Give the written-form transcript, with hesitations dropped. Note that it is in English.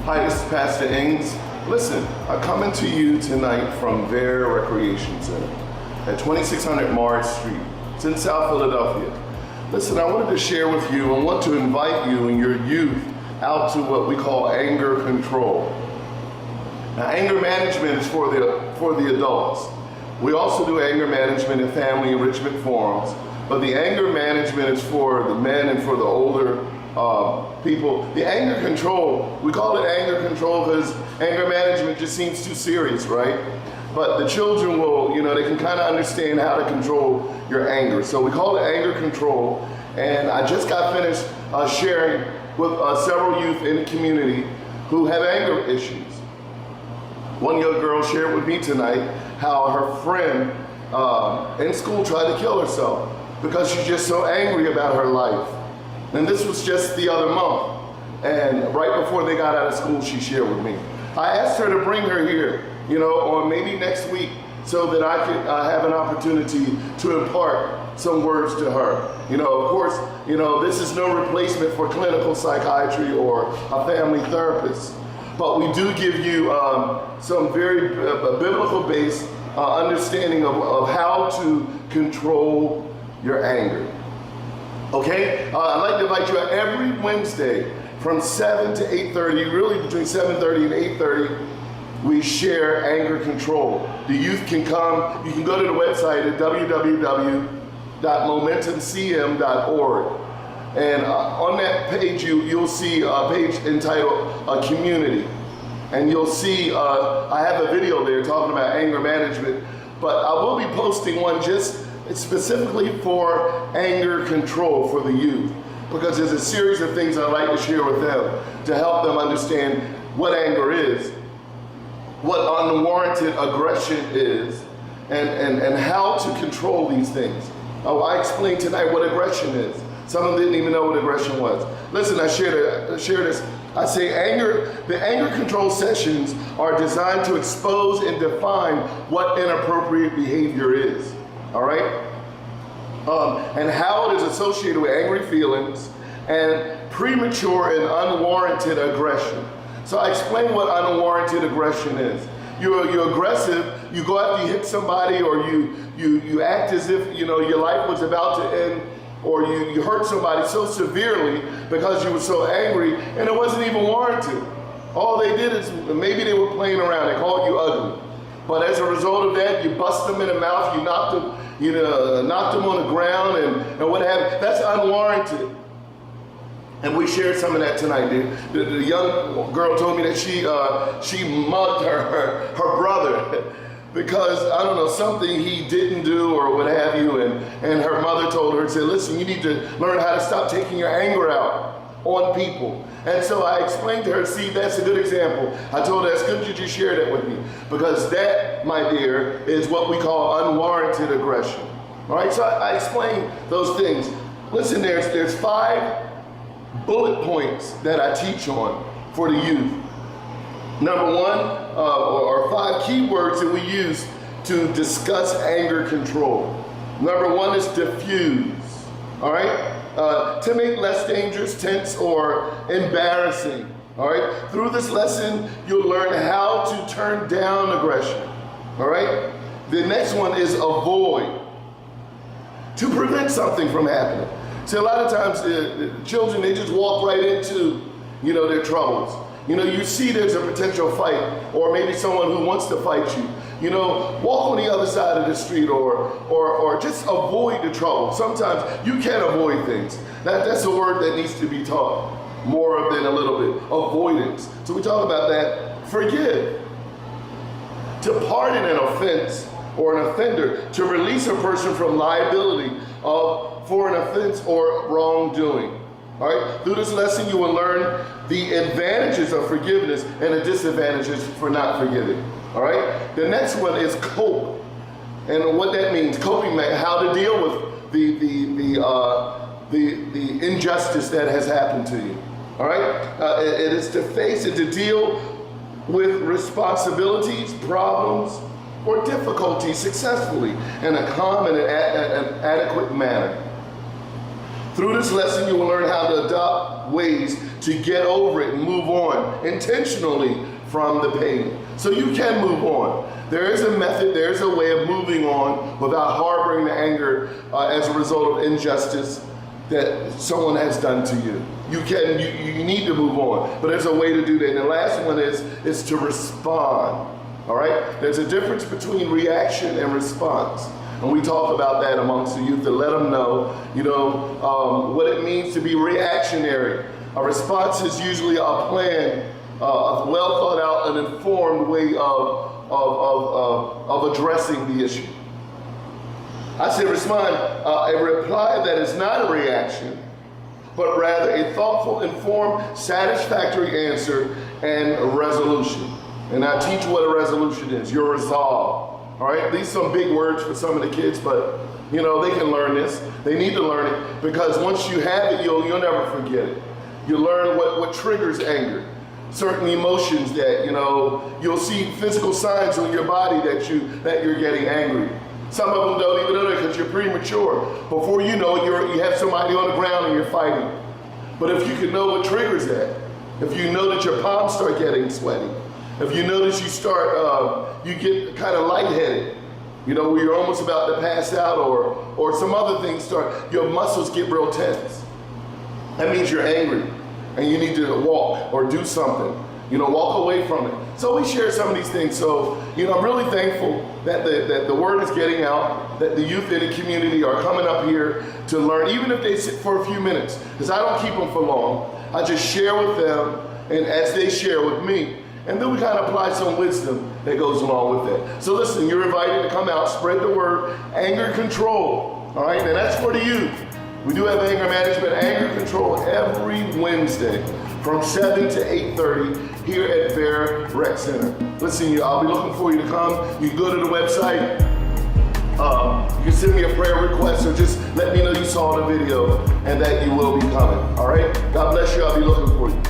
Hi, this is Pastor Ings. Listen, I'm coming to you tonight from Bear Recreation Center at 2600 Morris Street. It's in South Philadelphia. Listen, I wanted to share with you and want to invite you and your youth out to what we call anger control. Now, anger management is for the adults. We also do anger management in family enrichment forums, but the anger management is for the men and for the older people. The anger control, we call it anger control because anger management just seems too serious, right? But the children will, they can kind of understand how to control your anger. So we call it anger control. And I just got finished sharing with several youth in the community who have anger issues. One young girl shared with me tonight how her friend in school tried to kill herself because she's just so angry about her life. And this was just the other month. And right before they got out of school, she shared with me. I asked her to bring her here, or maybe next week, so that I could have an opportunity to impart some words to her. Of course, this is no replacement for clinical psychiatry or a family therapist. But we do give you some very biblical-based understanding of how to control your anger. Okay? I'd like to invite you out every Wednesday from 7 to 8:30, really between 7:30 and 8:30, we share anger control. The youth can come. You can go to the website at www.momentumcm.org. And on that page, you'll see a page entitled Community. And you'll see, I have a video there talking about anger management, but I will be posting one just specifically for anger control for the youth, because there's a series of things I'd like to share with them to help them understand what anger is, what unwarranted aggression is, and how to control these things. I explained tonight what aggression is. Some of them didn't even know what aggression was. Listen, I share this. I say the anger control sessions are designed to expose and define what inappropriate behavior is, all right? And how it is associated with angry feelings and premature and unwarranted aggression. So I explain what unwarranted aggression is. You're aggressive, you go after you hit somebody, or you act as if your life was about to end, or you hurt somebody so severely because you were so angry and it wasn't even warranted. All they did is maybe they were playing around, they called you ugly. But as a result of that, you bust them in the mouth, you knocked them on the ground and what have you. That's unwarranted. And we shared some of that tonight. The young girl told me that she mugged her brother because, I don't know, something he didn't do or what have you, and her mother told her, said, listen, you need to learn how to stop taking your anger out on people. And so I explained to her, see, that's a good example. I told her, that's good that you shared that with me, because that, my dear, is what we call unwarranted aggression. All right, so I explained those things. Listen, there's 5 bullet points that I teach on for the youth. Number 1, or 5 key words that we use to discuss anger control. Number 1 is diffuse, all right? To make less dangerous, tense, or embarrassing, all right? Through this lesson, you'll learn how to turn down aggression, all right? The next one is avoid, to prevent something from happening. See, a lot of times the children, they just walk right into, their troubles. You see there's a potential fight, or maybe someone who wants to fight you. Walk on the other side of the street, or just avoid the trouble. Sometimes you can avoid things. That's a word that needs to be taught more than a little bit. Avoidance. So we talk about that. Forgive. To pardon an offense or an offender. To release a person from liability for an offense or wrongdoing. All right? Through this lesson, you will learn the advantages of forgiveness and the disadvantages for not forgiving. All right? The next one is cope. And what that means, coping, how to deal with the injustice that has happened to you. All right? It is to face and to deal with responsibilities, problems, or difficulties successfully in a calm and an adequate manner. Through this lesson, you will learn how to adopt ways to get over it and move on intentionally from the pain. So you can move on. There is a method, there is a way of moving on without harboring the anger as a result of injustice that someone has done to you. You need to move on, but there's a way to do that. And the last one is to respond. All right? There's a difference between reaction and response. And we talk about that amongst the youth to let them know, what it means to be reactionary. A response is usually a plan, a well thought out and informed way of addressing the issue. I say respond, a reply that is not a reaction, but rather a thoughtful, informed, satisfactory answer and a resolution. And I teach what a resolution is, your resolve. All right, these are some big words for some of the kids, but they can learn this. They need to learn it because once you have it, you'll never forget it. You learn what triggers anger, certain emotions that you'll see physical signs on your body that you're getting angry. Some of them don't even know that because you're premature. Before you know it, you have somebody on the ground and you're fighting. But if you can know what triggers that, if you know that your palms start getting sweaty, if you notice you get kind of lightheaded, where you're almost about to pass out or some other things your muscles get real tense. That means you're angry and you need to walk or do something, walk away from it. So we share some of these things. So, I'm really thankful that the word is getting out, that the youth in the community are coming up here to learn, even if they sit for a few minutes, because I don't keep them for long. I just share with them and as they share with me. And then we kind of apply some wisdom that goes along with that. So listen, you're invited to come out, spread the word, anger control. All right, and that's for the youth. We do have anger management, anger control every Wednesday from 7 to 8:30 here at Vera Rec Center. Listen, I'll be looking for you to come. You can go to the website. You can send me a prayer request or just let me know you saw the video and that you will be coming. All right? God bless you. I'll be looking for you.